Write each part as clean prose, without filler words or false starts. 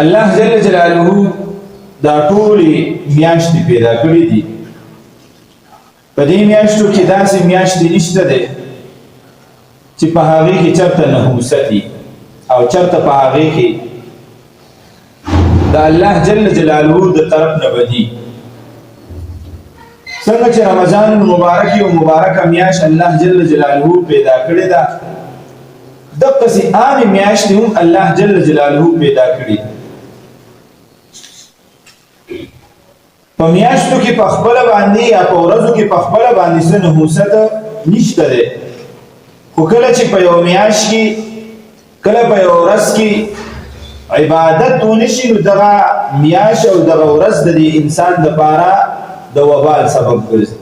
الله جل جلاله دا ټولې میاشتې پیدا کړې دي. په دې میاشتو کې داسې میاشتې نشته دی چې په هغې کې چېرته نحوست وي او چېرته په هغې کې د الله جل جلاله د طرف نه بدي. څنګه چې رمضان المبارک یو مبارکه میاشت الله جل جلاله پیدا کړې ده، دقسې عامې میاشتې هم الله جل جلاله پیدا کړي. په میاشتو کې په خپله باندې یا په ورځو کې په خپله باندې څه نحوست نشته دی، خو کله چې په یو میاشت کې کله په یو ورځ کې عبادت ونه شي نو دغه میاشت او دغه ورځ د دې انسان دپاره د وبال سبب ګرځي.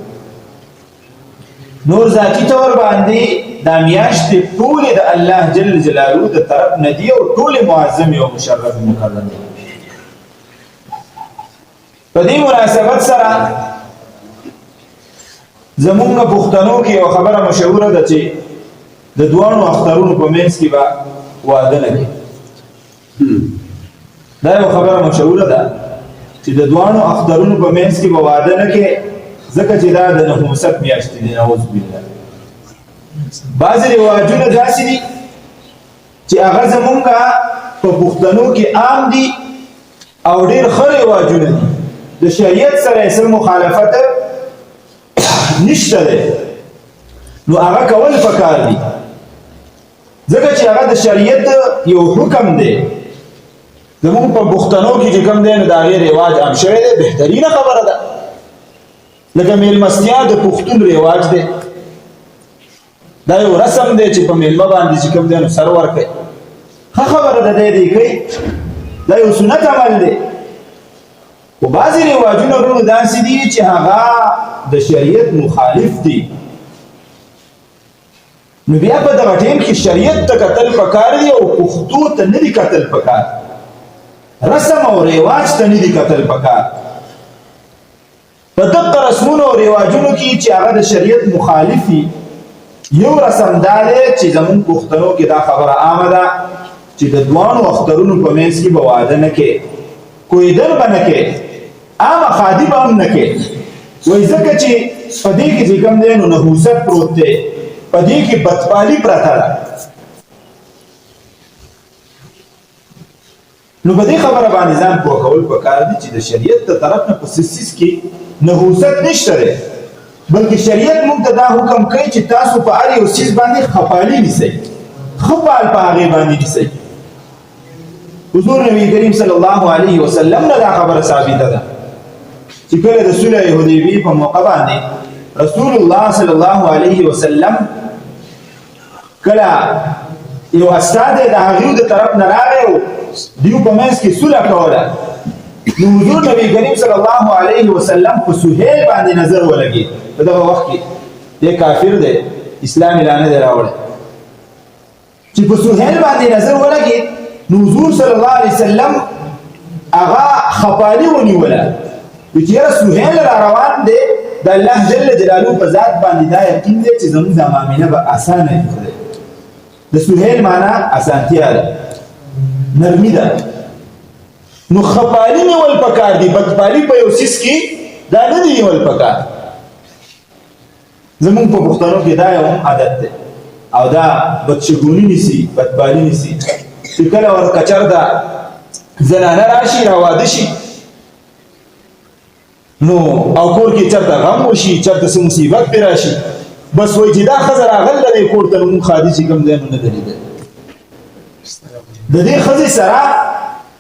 نور ذاتي طور باندې دا میاشتې ټولې د الله جل جلاله د طرف نه دي او ټولې معظم او مشرف مکرم دي. په دې مناسبت سره زمونږ پښتنو کې یو خبره مشهوره ده چې د دواړو اخترونو په منځ کې به واده نه کوي. دا یو خبره مشهوره ده چې د دواړو اخترونو په منځ کې به واده نه کوي، ځکه چې دا د نحوست میاشتې دي. نعوذ بالله. بعضې رواجونه داسې دي چې هغه زمونږ په پښتنو کې عام دي او ډېر ښه رواجونه دي، د شریعت سره یې څه مخالفت نشته دی، نو هغه کول پکار دي، ځکه چې هغه د شریعت یو حکم دی. زمونږ په پښتنو کې چې کوم دی نو د هغې رواج عام شوی دی، بهترینه خبره ده. لکه میلمستیا د پښتون رواج دی، دا یو رسم دی چې په میلمه باندې چې کوم دی نو سر ورکوي. ښه خبره ده دی کوي، دا یو سنت عمل دی. و بعضې رواجونه ورونو داسې دي چې هغه د شریعت مخالف دي، نو بیا په دغه ټیم کې شریعت ته کتل پکار دي او پښتو ته نه دي کتل پکار، رسم او رواج ته نه دي کتل پکار. په دغه رسمونو او رواجونو کې چې هغه د شریعت مخالف دي، یو رسم دا دی چې زمونږ پښتنو کې دا خبره عامه ده چې د دواړو اخترونو په منځ کې به واده نه کوي، کویدل به نه کوي، عامه خادي به هم نه کوي. وایي ځکه چې په دې کې چې کوم دی نو نحوست پروت دی، په دې کې بدپالي پرته ده. نو په دې خبره باندې ځان پوه کول پکار دي چې د شریعت د طرف نه په څه کې نحوست نشته دی، بلکې شریعت موږ ته دا حکم کوي چې تاسو په هر یو څیز باندې خپالي نیسئ، ښه پال په هغې باندې نیسئ. حضور نبی کریم صلی الله علیه وسلم نه دا خبره ثابته ده چې کله د صلح حدیبیې په موقع باندې رسول الله صلی الله علیه وسلم کله یو استاد د هغوی د طرف نه راغی او دیو په منځ کې صلح کوله، نو حضور نبی کریم صلی الله علیه وسلم په سهیل باندې نظر ولګېد. په دغه وخت کې دی کافر دی، اسلام یې لا نه دی راوړی، چې په سهیل باندې نظر ولګېد نو حضور صلی الله علیه وسلم هغه خپالي ونیوله چې یاره سهیل را روان دی، د الله جل جلاله په ذات باندې دا یقین دی چې زموږ دا معامله به اسانه وي. د سهیل معنا اسانتیا ده، نرمي ده. نو خپالي نیول پکار دي، بدپالي په یو څیز کې دا نه دي نیول پکار. زموږ په پښتنو کې دا یو عادت دی او دا بدشګوني نیسي، بدپالي نیسي چې کله ورکه چېرته زنانه راشي راواده شي نو او کور کې چېرته غم وشي، چېرته څه مصیبت پرې راشي، بس وایي چې دا ښځه راغله دی کور ته، نو مونږ خادي چې کوم دی نو نه درېدل. د دې ښځې سره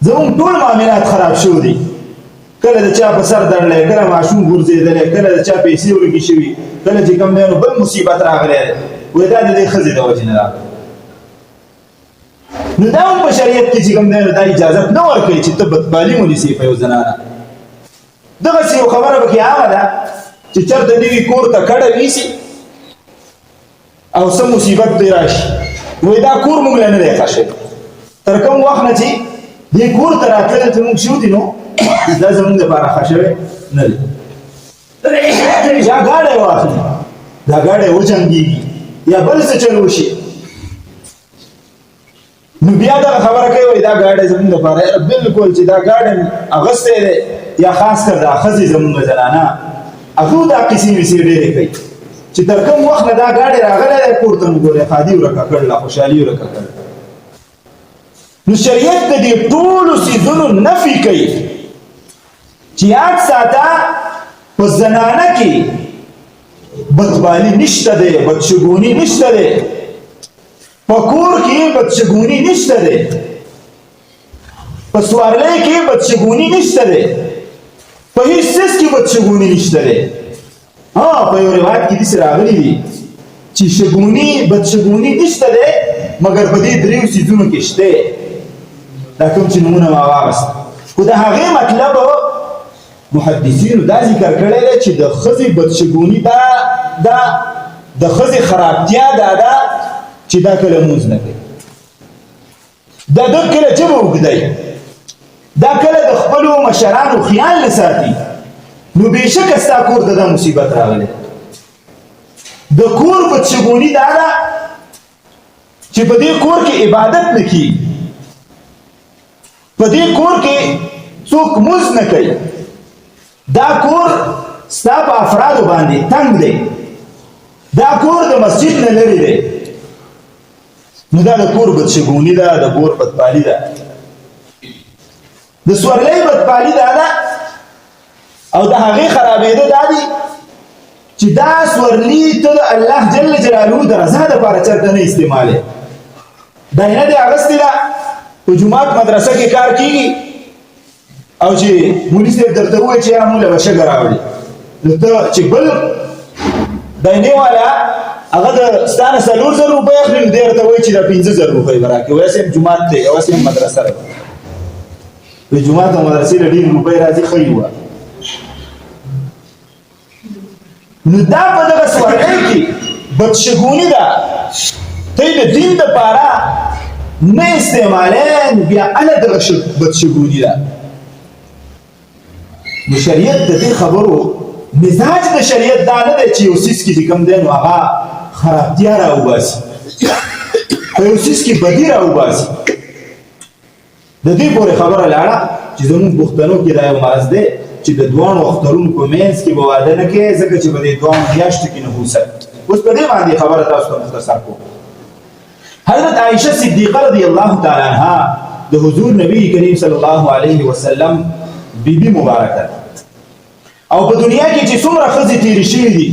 زموږ ټول معاملات خراب شوي دي. کله د چا په سر درلی، کله ماشوم غورځېدلی، کله د چا پیسې ورکې شوي، کله چې کوم دی نو بل مصیبت راغلی دی، وایي دا د دې ښځې د وجې نه راغلی. نو دا هم په شریعت کې چې کوم دی نو دا اجازت نه ورکوي چې ته بدپالي ونیسې په یو زنانه. دغسې یو خبره پکې عامه ده چې چېرته نوي کور ته کډه ویسي او څه مصیبت پرې راشي، وایي دا کور موږ له نه دی ښه شوی، تر کوم وخت نه چې دې کور ته راتللی چې موږ شو دي نو دا زموږ دپاره ښه شوی نه دی. یا ګاډی واخلي، دا ګاډی وجنګېږي یا بل څه چل وشي، نو بیا بیا دا خبره کوي دا ګاډی زمونږ لپاره بالکل چې دا ګاډی اغوستی دی یا خاص کر دا ښځې زمونږ زنانه هغو دا قیسې ویسې ډېرې کوي چې تر کوم وخت نه دا ګاډی راغلی دی کور ته نو ګورې ښادي ورکه کړله خوشحالي ورکه کړله نو شریعت د دې ټولو څیزونو نفي کوي چې یاد ساته په زنانه کې بدبالي نشته دی بدشګوني نشته دی په کور کې بدشګوني نشته دی په سوارلۍ کې بدشګوني نشته دی په هیڅ څیز کې بدشګوني نشته دی په یو روایت کې داسې راغلي دي چې بدشګوني نشته دی مګر په دې دریو څیزونو کې شته دا کوم چې نمونه ما واغست خو د هغې مطلب محدثینو دا ذکر کړی دی چې د ښځې بدشګوني دا د ښځې خرابتیا دا ده چې دا کله لمونځ نه کوي دا د کله ژبه اوږدوي دا کله د خپلو مشرانو خیال نه ساتي نو بېشکه ستا کور ته دا مصیبت راغلی د کور بدشګوني دا ده چې په دې کور کې عبادت نه کېږي په دې کور کې څوک مونځ نه کوي دا کور ستا په افرادو باندې تنګ دی دا کور د مسجد نه لرې دی نو دا د کور بدشګوني ده د کور بدپالي ده د سورلۍ بدپالي دا ده او د هغې خرابېده دا دي چې دا سورلي ته د الله جل جلاله د رضا دپاره چېرته نه استعمالې دا یې نه دی اغوستې ده په جومات مدرسه کې کار کېږي او چې مولي صاحب درته ووایي چې یا موږ له به شګه راوړي نو ته چې بل دینې والا هغه د ستا نه 4000 روپۍ اخلي نو دی ورته وایي چې دا 5000 روپۍ به راکړي وایي صاحب جومات دی اوس یې مدرسه ده د جومات او مدرسې له ډېرې روپۍ راځي ښه یې وه نو دا په دغه سوارلۍ کې بدشګوني ده ته یې د دین دپاره نه استعمالې نو بیا هله دغه بدشګوني ده نو شریعت د دې خبرو مزاج د شریعت دا نه دی چې یو څیز کې چې کوم دی نو هغه خرابتیا راوباسي په یو څیز کې بدي راوباسي د دې پورې خبره لاړه چې زموږ پښتنو کې دا یو مرض دی چې د دواړو اخترونو په منځ کې به واده نه کوي ځکه چې په دې دواړو میاشتو کې نحوست اوس په دې باندې خبره تاسو ته مختصر کوم حضرت عائشہ صدیقه رضی الله تعالی عنها د حضور نبی کریم صلی الله علیه وسلم بیبي مبارکه او په دنیا کې چې څومره ښځې تېرې شوي دي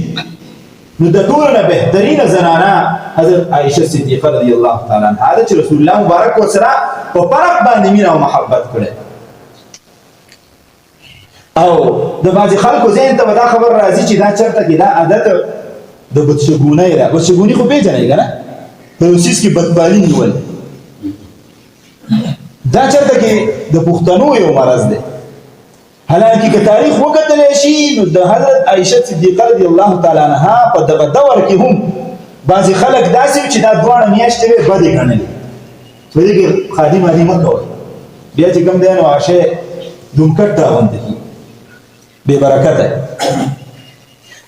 نو د ټولو نه بهترینه زنانه حضرت عائشہ صدیقه رضی الله تعالی عنها ده چې رسول الله مبارک ورسره په فرق باندې مینه او محبت کړی او د بعضې خلکو ذهن ته به دا خبر راځي چې دا چېرته کې دا عادت د بدشګونۍ ده بدشګوني خو پېژنئ که نه په یو څیز کې بدپالي نیول دا چېرته کې د پښتنو یو مرض دی حالانکه که تاریخ وکتلی شي نو د حضرت عائشہ صدیقه رضی الله تعالی عنها په دغه دور کې هم بعضې خلک داسې وي چې دا دواړه میاشتې وې بدې ګڼلې په دې کې خادي مادي مه کوئ بیا چې کوم دی نو هغه شی دومکټ راغونډې کېږي بې برکته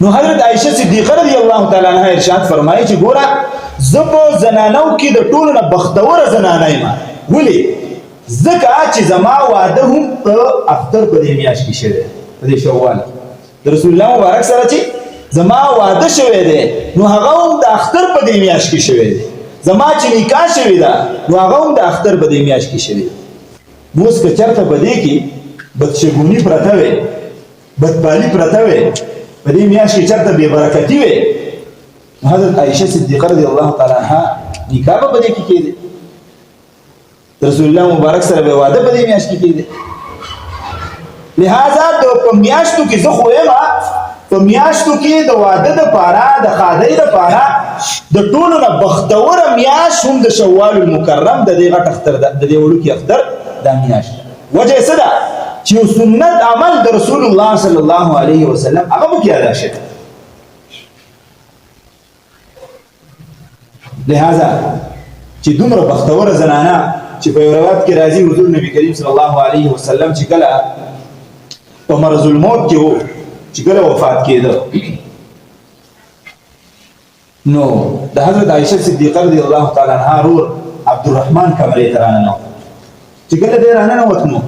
نو حضرت عائشہ صدیقه رضی الله تعالی عنها ارشاد فرمایي چې ګوره زه په زنانو کې د ټولو نه بختوره زنانه یم ولې ځکه چې زما واده هم په اختر په دې میاشت کې شوی په دې شوال د رسول الله مبارک سره چې زما واده شوی دی نو هغه هم د اختر په دې میاشت کې شوی دی زما چې نکاح شوی ده نو هغه هم د اختر په دې میاشت کې شوی نو اوس که چېرته په دې کې بدشګوني پرته وې بدپالي پرته وې په دې میاشت کې چېرته بې برکتي وې حضرت عائشہ صدیقه رضی الله تعالی عنها نکاح به په دې کې کېدی رسول الله مبارک سره به واده په دې میاشت کې کېدی لہذا په میاشتو کې زه خو یم په میاشتو کې د واده دپاره د ښادۍ دپاره د ټولو نه بختوره میاشت هم د شوال المکرم د دې غټ اختر د دې وړوکي اختر دا میاشت وجه یې څه ده چې یو سنت عمل د رسول الله صلی الله علیه وسلم هغه پکې ادا شوی لہذا چې دومره بختوره زنانه چې په یو روایت کې راځي حضور نبی کریم صلی الله علیه وسلم چې کله په مرض الموت کې و چې کله وفات کېده نو د حضرت عائشہ صدیقه رضی الله تعالی عنها رور عبدالرحمن کمرې ته راننوت چې کله دی راننوت نو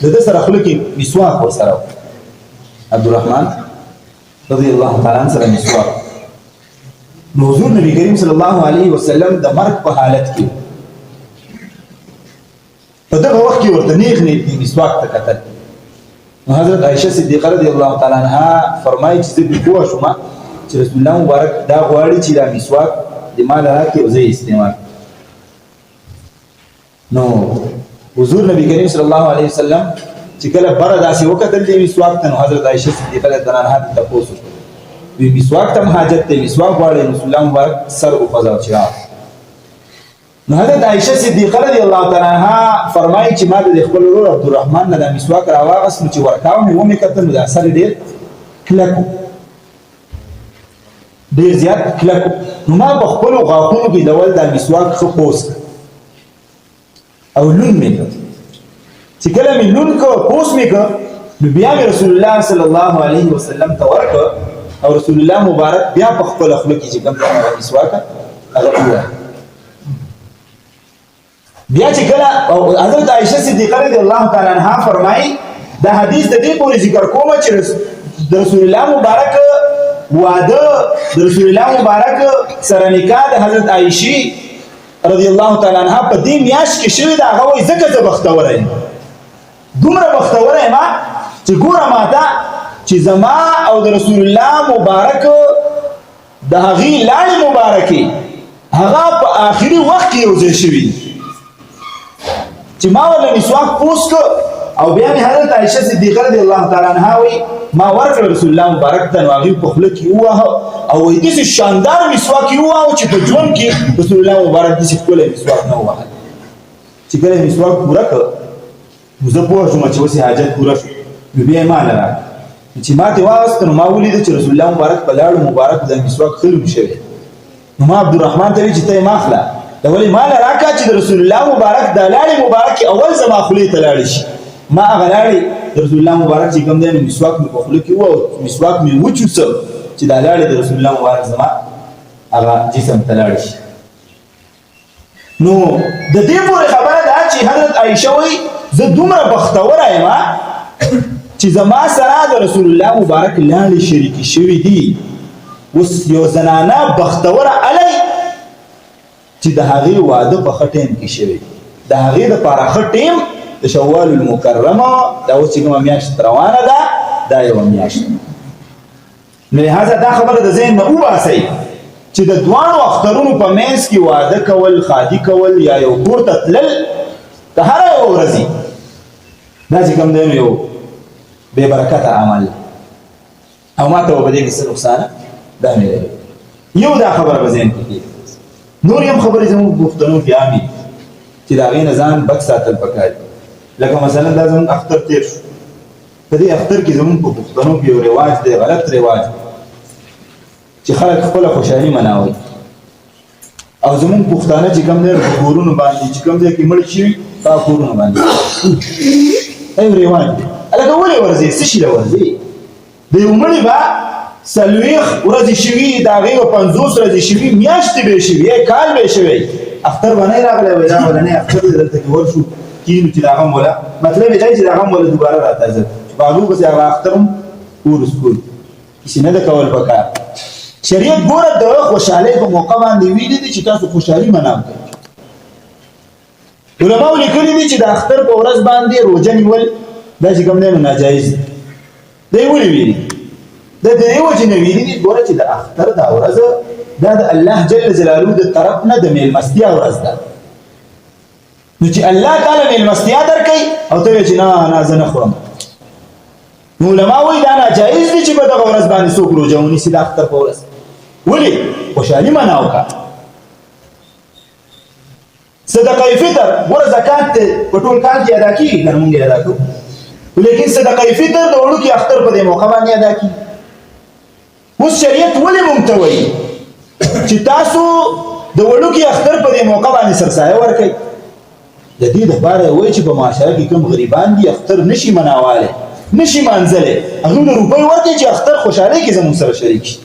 د ده سره خوله کې مسواک ورسره و عبدالرحمن رضی الله تعالی عنه سره مسواک نو حضور نبی کریم صلی الله علیه وسلم د مرګ په حالت کې په دغه وخت کې ورته نیغ نیغ مسواک ته کتل نو حضرت عائشه صدیقه رضی الله تعالی عنها فرمایي چې زه پوه شوم چې رسول الله مبارک دا غواړي چې دا مسواک د ما له راکړي او زه یې استعمال نو حضور نبی کریم صلی الله علیه وسلم چې کله بره داسې وکتل دې مسواک ته نو حضرت عائشه صدیقه رضی الله عنها ته تپوس وکړ وی مسواک ته حاجت دی مسواک غواړي رسول الله مبارک سر وخوځاو چې نو حضرت عائشه صدیقه رضی الله تعالی عنها فرمایي چې ما د خپل ورور عبدالرحمن نه د مسواک راواغست نو چې ورکاو مې ومې کتل نو د اثر ډېر کلک ډېر زیات کلک نو ما په خپلو غاښونو کې ډول دا مسواک ښه پوس او لون مې کړ چې کله مې لون کړ پوس مې کړ نو بیا مې رسول الله صلی الله علیه وسلم ته ورکړ او رسول الله مبارک بیا په خپل خوله کې چې کوم مسواک هغه ووایه بیا چې کله حضرت عائشه صدیقه رضی الله تعالی عنها فرمایي دا حدیث د دې پورې ذکر کوم چې د رسول الله مبارک واده د رسول الله مبارک سره نکاح د حضرت عائشه رضی الله تعالی عنها په دې میاشت کې شوی دا هغه وایي ځکه زه بختوره یم دومره بختوره یم چې ګوره ماته چې زما او د رسول الله مبارک د هغې لاړې مبارکې هغه په آخري وخت کې یو ځای شوي چې ما ورله مسواک پوس کړ او بیا مې حضرت عائشه صدیقه رضی الله تعالی عنها وایي ما ورکړ رسول الله مبارک ته نو هغې په خوله کې وواهه او وایي داسې شاندار مسواک یې وواهه چې په ژوند کې رسول الله مبارک داسې ښکلی مسواک نه ووهل چې کله یې مسواک پوره کړ نو زه پوه شوم چې اوس یې حاجت پوره شو نو بیا یې ماله راکړه چې ما ته واغسته نو ما ولیده چې رسول الله مبارک په لاړو مبارک د مسواک ښه لون شوی نو ما عبدالرحمن ته وایي چې ته یې ما اخله دا ولې ما له راکړه چې د رسول الله مبارک دا لاړې مبارکې اول زما خولې ته لاړې شي ما هغه لاړې د رسول الله مبارک چې کوم دی نو مسواک مې په خوله کې و او مسواک مې وچوڅه چې دا لاړې د رسول الله مبارک زما هغه جسم ته لاړې شي نو د دې پورې خبره ده چې حضرت عائشه وایي زه دومره بختوره یم چې زما سره د رسول الله مبارک لاړې شریکې شوي دي اوس یو زنانه بختوره علی چې د هغې واده په ښه ټیم کې شوی د هغې دپاره ښه ټیم د شوال المکرمه دا اوس چې کومه میاشت روانه ده دا یوه میاشت نو لهذا دا خبره د ذهن نه وباسئ چې د دواړو اخترونو په منځ کې واده کول خادي کول یا یو کور ته تلل د هره یوه ورځې دا چې کوم دی نو یو بې برکته عمل او ما ته به په دې کې څه نقصانه دا مې لري یو دا خبره په ذهن کې کېږي نور یم خبرې زموږ پښتنو کې عامې چې د هغې نه ځان بک ساتل پکار دي لکه مثلا دا زموږ اختر تېر شو په دې اختر کې زموږ په پښتنو کې یو رواج دی غلط رواج چې خلک خپله خوشحالي مناوي او زموږ پښتانه چې کوم دی په کورونو باندې چې کوم ځای کې مړ شوي په کورونو باندې دا یو رواج دی هلکه ولې ورځې څه شي له ورځې د یو مړي به 40 ورځې شوي د هغې به 50 ورځې شوي میاشتې به یې شوي کال به یې شوی اختر به نه یې راغلی وایي دا ولنی اختر دی دلته کې ورشو کینو چې د هغه موله مطلب یې دی چې د هغه موله دوباره راتازه چې په هغو پسې هغه اختر هم ورسکول کسې نه ده کول پکار شریعت ګوره د خوشحالۍ په موقع باندې ویلي دي چې تاسو خوشحالي منام کوئ علماو لیکلي دي چې د اختر په ورځ باندې روژه نیول دا چې کوم دی نو ناجایز دی دا یې ولې ویلي د دې وجې نه ویلي دي ګوره چې د اختر دا ورځ دا د الله جل جلاله د طرف نه د میلمستیا ورځ ده نو چې الله تعالی میلمستیا درکوي او ته وایې چې نه نه زه نه خورم نو علما وایي دا ناجایز دي چې په دغه ورځ باندې څوک روژه ونیسي د اختر په ورځ ولې خوشحالي معنا وکړه صدقه فطر ګوره زکات په ټول کال کې ادا کېږي که موږ یې ادا کوو لیکن صدقه فطر د وړوکي اختر په دې موقع باندې ادا کېږي اوس شریعت ولې موږ ته وایي چې تاسو د وړوکي اختر په دې موقع باندې سرسایه ورکوئ د دې دپاره یې وایي چې په معاشره کې کوم غریبان دي اختر نشي مناوالی نشي مانځلی هغوی له روپۍ ورکوئ چې اختر خوشحالۍ کې زموږ سره شریک شي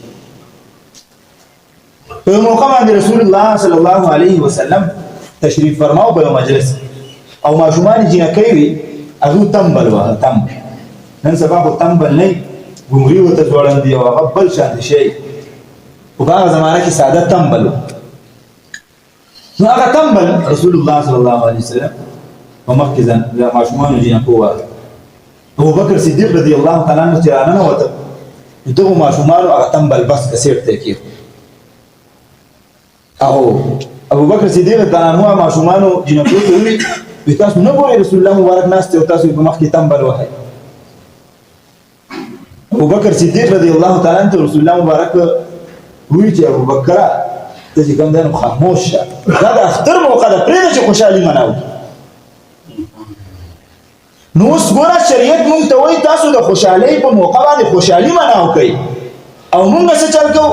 په موقع باندې رسول الله صلی الله علیه وسلم تشریف فرماو په مجلس او ماشومان جنکۍ وي هغه تمبل وه تمبل نن سبا خو تمبل نه ګمري ورته ځوړندي او هغه بل شانتي شی په هغه زمانه کې ساده تمبل نو هغه تمبل رسول الله صلی الله علیه وسلم په مخ کې ځان ماشومان جنکو وه ابو بکر صدیق رضی الله تعالی عنہ چې راننوته دغه ماشومان هغه تمبل بس کسیټ ته کېښود او ابو بکر صدیق دانو ماشومان جنکو ته ویل تاسو نه ګورئ رسول الله مبارک ناست او تاسو په مخ کې تمبل وهئ ابو بکر صدیق رضی الله تعالی عنہ رسول الله مبارک وی چې ابو بکر ته چې کوم دی نو خاموش شه دا د اختر موقع ده پرېږده چې خوشحالي مناو نو اوس ګوره شریعت مونږ ته وایي تاسو د خوشحالۍ په موقع باندې خوشحالي مناو کوئ او مونږ څه چل کوو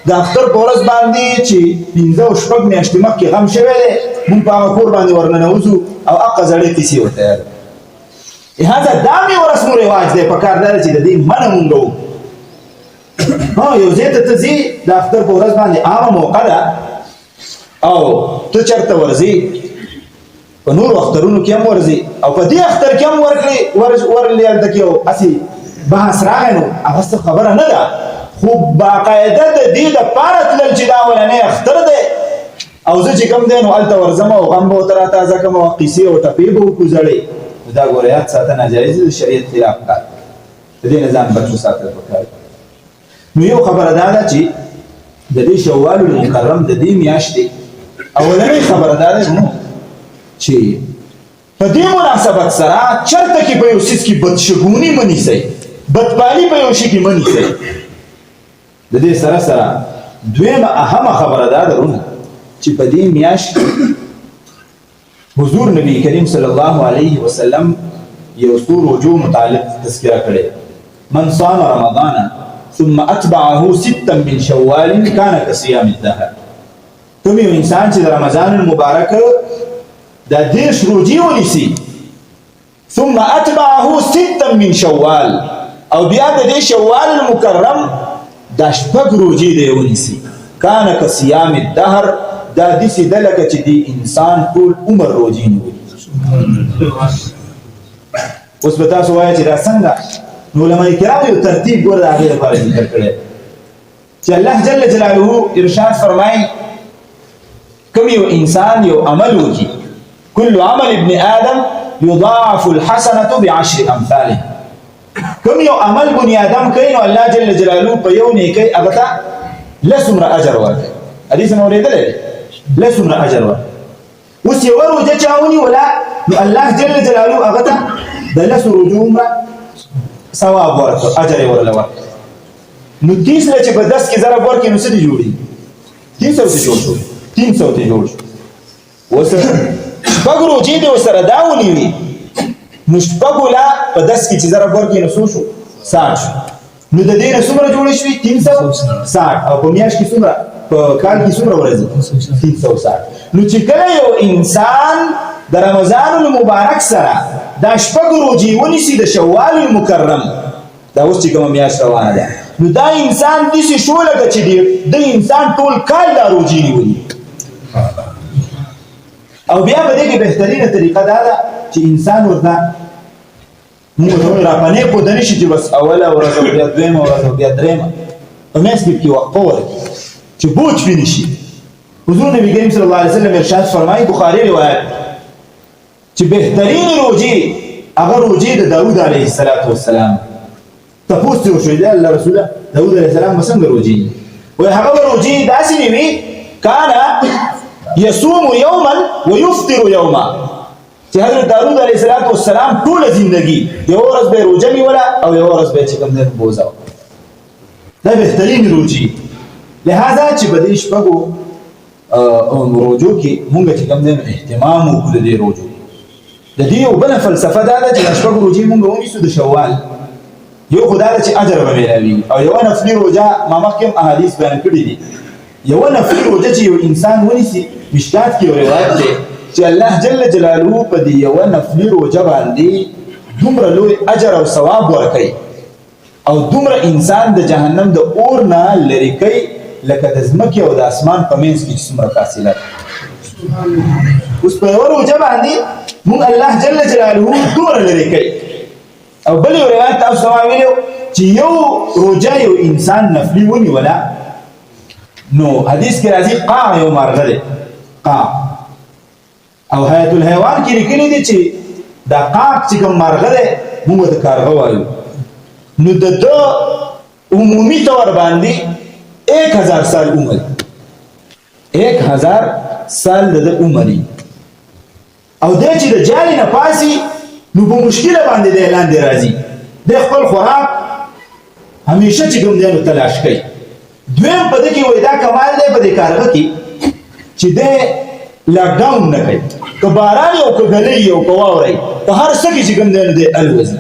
د اختر په ورځ باندې چې 15 او 6 میاشتې مخکې غم شوی دی مونږ په هغه کور باندې ورننوځو او هغه زړې کیسې ورته یادوو لهذا دا مې ورسم و رواج دی پکار دا ده چې د دې منع مونږ وکړو یو ځای ته ته ځې د اختر په ورځ باندې عامه موقع ده او ته چېرته ورځې په نورو اخترونو کې هم ورځې او په دې اختر کې هم ورلې هلته کې هسې بحث راغی نو هغه څه خبره نه ده خو باقاعده د دې دپاره تلل چې دا اولنی اختر دی او زه چې کوم دی نو هلته ورځم او غم به ورته راتازه کړم او قیسې او ټپې به وکړو زړې نو دا ګوره یاد ساته ناجایز د شریعت خلاف کار د دې نظام بچ وساتل پکار نو یو خبره دا ده چې د دې شوال المکرم د دې میاشتې اولنۍ خبره دا ده چې په دې مناسبت سره چېرته کې په یو څیز کې بدشګوني مه نیسئ بدپالي په یو شي کې مه نیسئ د دې سره سره دویمه اهمه خبره دا ده چې په دې میاشت حضور نبی کریم صلی الله علیه وسلم یو څو روژو متعلق تذکره کړې من صام رمضان ثم اتبعه 6 من شوال كان كصيام الدهر کوم یو انسان چې د رمضان المبارک د 10 روژې ونیسي ثم اتبعه 6 من شوال او بیا د دې شوال المکرم دا 6 روژې دی ونیسي كان كصيام الدهر دا داسې ده لکه چې د انسان ټول عمر روژې نیولي اوس به تاسو وایه چې دا څنګه نو علماء کرام یو ترتیب ګوره د هغې لپاره ذکر کړی چې الله جل جلاله ارشاد فرمایي کوم یو انسان یو عمل وکړي كل عمل ابن آدم يضاعف الحسنة ب10 امثاله کوم یو عمل بني آدم کوي نو الله جل جلاله په یو نیکۍ هغه ته لسمره اجر ورکوي حدیث مې اورېدلی دی لسمره اجر ورکوي اوس یوه روژه چا ونیوله نو الله جل جلاله هغه ته د 10 روژو عمره ثواب ورکړ اجر یې ورله ورکړ نو 30 نه چې په 10 کې ضرب ورکړي نو څه دې جوړېږي 300 ته جوړ شو 300 ته جوړ شو اوس شپږ روژې دې ورسره دا ونیوي نو شپږو له په 10 کې چې ضرب ورکړي نو څو شو 60 شو نو د دې نه څومره جوړې شوې 360 او په میاشت کې څومره په کال کې څومره ورځې 360 نو چې کله یو انسان د رمضان المبارک سره دا 6 روژې ونیسي د شوال المکرم دا اوس چې کومه میاشت روانه ده نو دا انسان داسې شو لکه چې د انسان ټول کال دا روژې نیولي او بیا په دې کې بهترینه طریقه دا ده چې انسان ورته موږ ته راپنې پوده نه شي چې بس اوله ورځ او بیا دویمه ورځ او بیا درېیمه په منځ کې وقفه ورکړي چې بوج پرې نه شي حضور نبی کریم صلی الله علیه وسلم ارشاد فرمایي بخاري روایت چې بهترین روژې هغه روژې د داود علیه السلام تپوس ترې وشوی دی الله رسوله داود علیه السلام به څنګه روژې وایي هغه به روژې داسې نه وي کان یصوم یوما ویفطر یوما چې حضرت داود علیه السلام ټوله زندګي یوه ورځ به یې روژه نیوله او یوه ورځ به یې چې کوم دی بوزه وه دا بهترین روژې لهذا چې په دې شپږو روژو کې مونږ چې کوم دی اهتمام وکړو د دې روژو د دې یو بله فلسفه دا ده چې دا 6 روژې مونږ ونیسو د شوال یو خو دا ده چې اجر به میلاوي او یوه نفلي روژه ما مخکې هم احادیث بیان کړي دي یوه نفلي روژه چې یو انسان ونیسي مشکات کې یو روایت دی چې الله جل جلاله په دې یوه نفلي روژه باندې دومره لوی اجر او ثواب ورکوي او دومره انسان د جهنم د اور نه لرې کوي لکه د ځمکې او د اسمان په منځ کې چې څومره فاصله ده اوس په یوه روژه باندې مونږ الله جل جلاله دومره لرې کوي. او بل یو روایت تاسو ته ما ویلو چې یو روژه یو انسان نفلي ونیوله نو حدیث کې راځي قاع یو مارغه دی قاع. او حیات الحیوان کې لیکلي دي چې دا قاع چې کوم مارغه دی موږ ورته کارغه وایو. نو د ده عمومي طور باندې 1000 سال عمر 1000 سال د عمر. او دی چې د جالي نه پاسي نو په مشکله باندې د اعلان دی راځي د خپل خوراک همیشه چې کوم دی نو تلاش کوي. دویم په دې کې وایي دا کمال دی په دې کارغه کې چې دی لاکډاون نه کوي. که باران او که ګلۍ او که واورئ په هر څه کې چې کوم دی نو دی الوځي.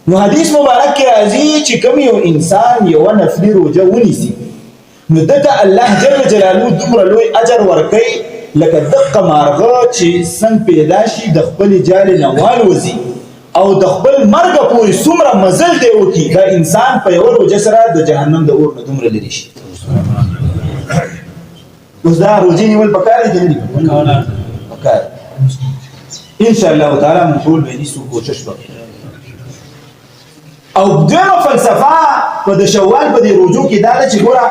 نو حدیث مبارک کې راځي چې کوم یو انسان یوه نفلي روژه ونیسي نو دته الله جل جلاله دومره لوی اجر ورکوي لکه دقه مارغه چې څنګه پیدا شي د خپلې جالې نه والوځي او د خپل مرګه پورې څومره مزل دی وکړي دا انسان په یوه روژه سره د جهنم د اور نه دومره لرې شي. اوس دا روژې نیول پکار دي که نه دي پکار. انشاءالله تعالی موږ ټول به نیسو کوشش وکړو. او دویمه فلسفه په د شوال په دې روژو کې دا ده چې ګوره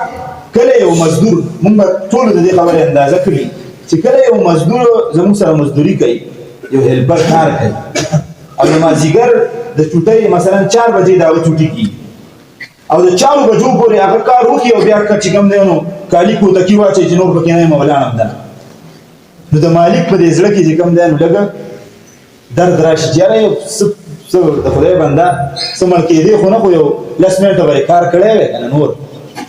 کله یو مزدور موږ به ټولو د دې خبرې اندازه کړي چې کله یو مزدور زموږ سره مزدوري کوي یو هیلپر کار کوي او د مازدیګر د چوټۍ مثلا 4 بجې دا هغه چوټي کېږي او د 4 بجو پورې هغه کار وکړي او بیا چې کوم دی نو کالي کوتکي واچوي چې نور پکې نه یم ولاړم ده نو د مالک په دې زړه کې چې کوم دی نو لږه درد راشي چې یاره یو څه د خدای بنده څه مړ کېدی خو نه خو یو 10 منټه به یې کار کړی وی که نه نور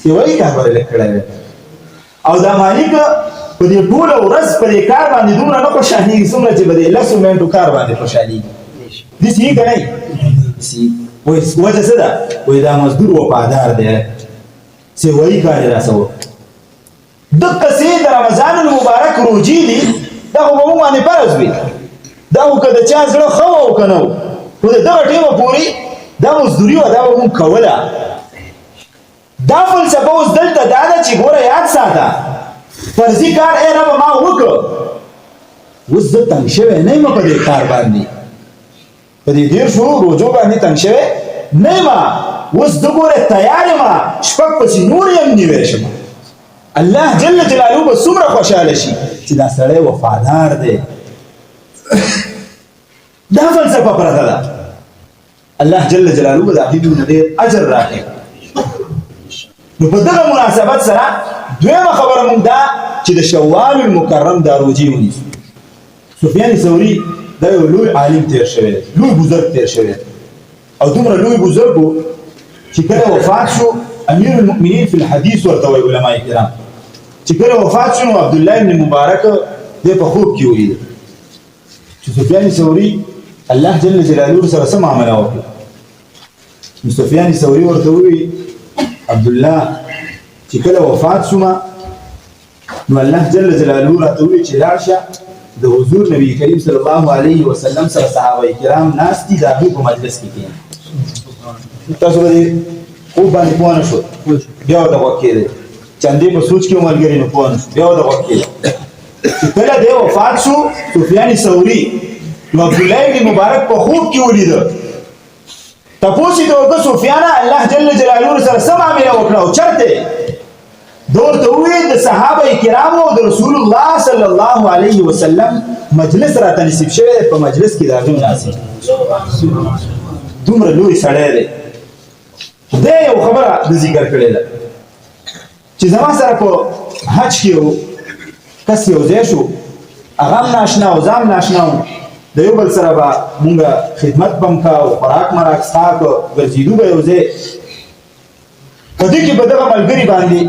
چې وایي کار به یې لږ کړی وی او دا مالک په دې ټوله ورځ په دې کار باندې دومره نه خوشحالېږي څومره چې په دې 10 منټو کار باندې خوشحالېږي. داسې یې که نه وایي وجه څه ده وایي دا مزدور وفادار دی چې وایي کار یې راسه وکړه. دقسې د رمضان المبارک روژې دي دا خو به موږ باندې فرض وي دا خو که د چا زړه ښه و او که نه و خو د دغه ټیمه پورې دا مزدوري وه دا به موږ کوله. دا فلسفه اوس دلته دا ده چې ګوره یاد ساته فرضي کار ای ربه ما وکړه اوس زه تنګ شوی نه یم په دې کار باندې په دې 10 روژو باندې تنګ شوی نه یم اوس زه ګوره تیار یم شپږ پسې نور یم نیوی شم. الله جل جلاله به څومره خوشحاله شي چې دا سړی وفادار دی. دا فلسفه پرته ده. الله جل جلاله به د هغې نه ډېر اجر راکړي. نو په دغه مناسبت سره دویمه خبره مونږ دا چې د شوال المکرم دا روژې ونیسو. سفیان ثوري دا یو لوی عالم تیر شوی دی لوی بزرګ تیر شوی دی او دومره لوی بزرګ و چې کله وفات شو امیر المؤمنین فی الحدیث ورته وایي علما کرام چې کله وفات شو نو عبدالله ابن مبارک دی په خوب کې ولیده چې سفیان ثوري الله جل جلاله سره څه معامله وکړه. نو سفیان ثوري ورته ووایي عبدالله چې کله وفات شومه نو الله جل جلاله راته ووایي چې لاړ شه د حضور نبی کریم صلی الله علیه وسلم سره صحابه کرام ناست دي د هغوی په مجلس کې کښېنه. تاسو به دې خوب باندې پوه نه شو بیا ورته غوږ کېدی چندې په سوچ کې و ملګري نو پوه نه شو بیا ورته غوږ کېدی چې کله دی وفات شو سفیان ثوري نو عبدالله ابن مبارک په خوب کې ولیده تپوس یې وکړه سفیانه الله جل جلاله سره څه معامله وکړه او چېرته ده ورته وویل د صحابه کرامو او د رسول الله صلی الله علیه وسلم مجلس راته نصیب شوی دی په مجلس کې د هغې مناسب دومره لوی سړی دی. دی یو خبره د ذکر کړې ده چې زما سره په حج کې یو کس یو ځای شو هغه هم ناشنا و زه هم ناشنا وم د یو بل سره به مونږ خدمت به م کا او خوراک مراک څښاک ګرځېدو به یو ځای په دې کې به دغه ملګري باندې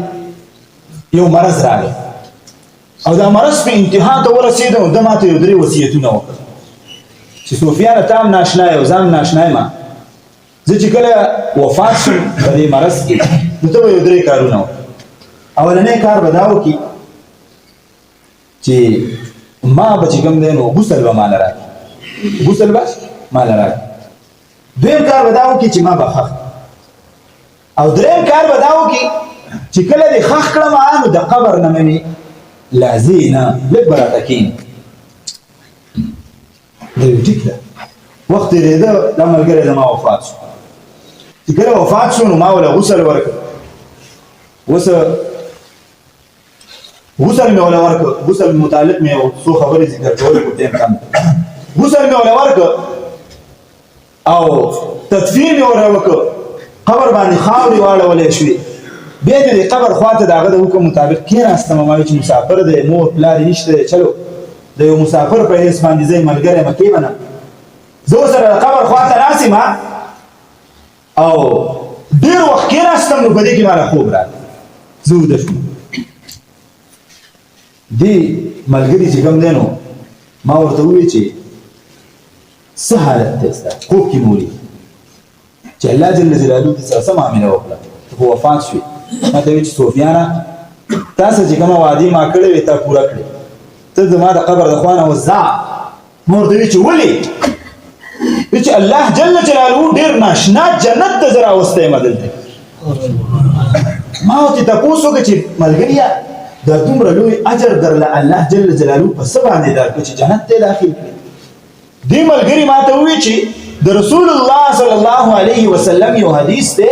یو مرض راغی او دا مرض په انتها ته ورسېده نو ده ماته یو 3 وصیتونه وکړل چې سفیانه ته هم ناشنا یې او زه هم ناشنا یم زه چې کله وفات شم په دې مرض کې نو ته به یو 3 کارونه وکړه. اولنی کار به دا وکړي چې ما به چې کوم دی نو غسل به ماله راکړي غسل به ماله راکړي. دویم کار به دا وکړي چې ما به خښ او دریم کار به دا وکړي چې کله دې خښ کړم نو د قبر نه مې لازې نه لږ به راته کښېني دی ټیک ده وخت تېرېده دا ملګری زما وفات شو چې کله وفات شو نو ما وله غسل ورکړ غسل مې وله ورکړ غسل متعلق مې یو څو خبرې ذکر کولې خو ټایم کم غسل مې وله ورکړ او تدفین مې ورله وکړ قبر باندې خاورې واړولې شوې بیا دې د قبر خواته د هغه د حکم مطابق کېناستم ما وایي چې مسافر دی مور پلار یې نشته دی چلو د یو مسافر په حیث باندې زه یې ملګری یم کېږمه زه ورسره د قبر خواته ناست یم او ډېر وخت کېناستم نو په دې کې ماله خوب راغی زه ویده شوم دې ملګري چې کوم دی نو ما ورته وویل چې څه حالت دی ستا خوب کې مې ولید چې الله جل جلاله دې سره څه معامله وکړه خو وفات شوې ما ته ویل چې صوفیانه تاسو چې کومه وعدې ما کړې وې تا پوره کړې ته زما د قبر د خوا نه وځه ما ورته ویل چې ولې ویل چې الله جل جلاله ډېر ناشنا جنت ته زه راوستی یم دلته ما ورته تپوس وکړه چې ملګریه دا دومره لوی اجر درله الله جل جلاله په څه باندې درکړه چې جنت ته داخل کړي دې ملګري ما ته وویل چې د رسول الله صلی الله علیه وسلم یو حدیث دی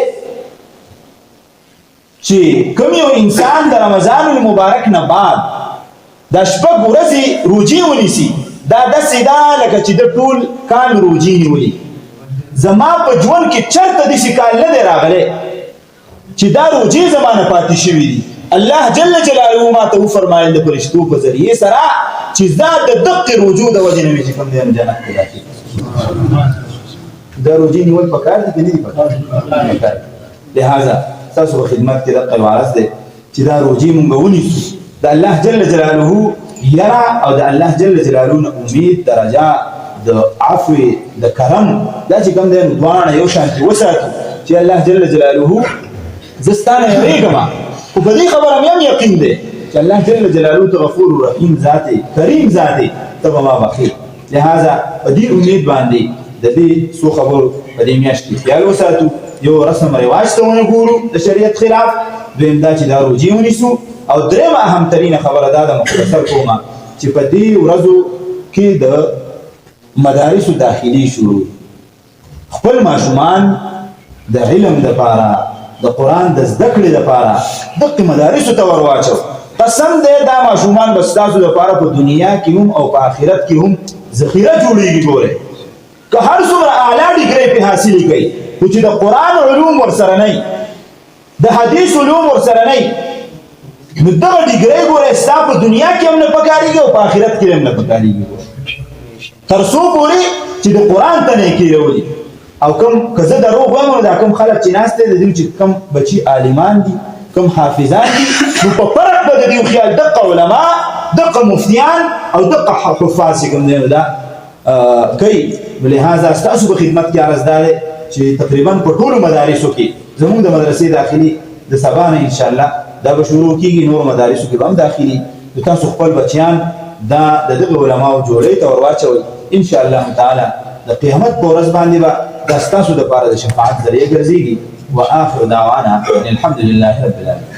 چې کوم یو انسان د رمضان المبارک نه بعد دا شپږ ورځې روجې ونیسي دا داسې ده لکه چې د ټول کال روجې نیولي زما په ژوند کې چېرته داسې کال نه دی راغلی چې دا روجې زما نه پاتې شوي دي الله جل جلاله ما ته وفرمایل د فرشتو په ذریعې سره چې دا د دقې روجو د وجې نه وي چې کوم دی جنت ته داخل دا روجې نیول پکار دي که نه دي پکار لهذا تاسو په خدمت کې دقه العرض دی چې دا روجې مونږ ونیسو د الله جل جلاله یره او د الله جل جلاله نه امید درجه د عفو د کرم دا چې کوم دی نو دواړه یو شانتي وساتو چې الله جل جلاله زه ستا نه یېرېږم خو په دې خبره مې هم یقین دی چې الله جل جلاله ته غفور رحیم ذات دی کریم ذات دی ته به ما بخښي لهذا په دې امید باندې د دې څو خبرو په دې میاشت کې خیال وساتو یو رسم رواج ته ونه ګورو د شریعت خلاف دویم دا چې دا روجې ونیسو او درېیمه اهمترینه خبره دا ده مختصر کومه چې په دې ورځو کې د مدارسو داخلي شروع خپل ماشومان د علم دپاره د قرآن د زده کړې دپاره دقې مدارسو ته ور واچو قسم دی دا ماشومان به ستاسو دپاره په دنیا کې هم او په آخرت کې هم ذخیره جوړېږي ګورئ که هر څومره اعلی ډګرۍ پې حاصلې کوي خو چې د قرآن علوم ورسره نه د حدیث علوم ورسره نه نو دغه ډګرۍ ګوره ستا په دنیا کې هم نه پکارېږي او په آخرت کې هم نه پکارېږي تر څو پورې چې د قرآن ته نیکي راولي او کوم که زه دروغ وایم نو دا کوم خلک چې ناست دی د دوی چې کوم بچي عالمان دي کوم حافظان دي نو په فرق به د دوی خیال دقه علما دقه مفتیان او دقه حفاظ چې کوم دی نو دا کوي لهذا ستاسو په خدمت کې عرض دا دی چې تقریبا په ټولو مدارسو کې زموږ د مدرسې داخلي د سبا نه انشاءالله دا به شروع کېږي نور مدارسو کې به هم داخلي نو تاسو خپل بچیان دا د دغه علماو جوړۍ ته ور واچوئ انشاءالله تعالی د قیامت په ورځ باندې به دا ستاسو دپاره د شفاعت ذریعه ګرځېږي واخر دعوانا الحمد لله رب العالمین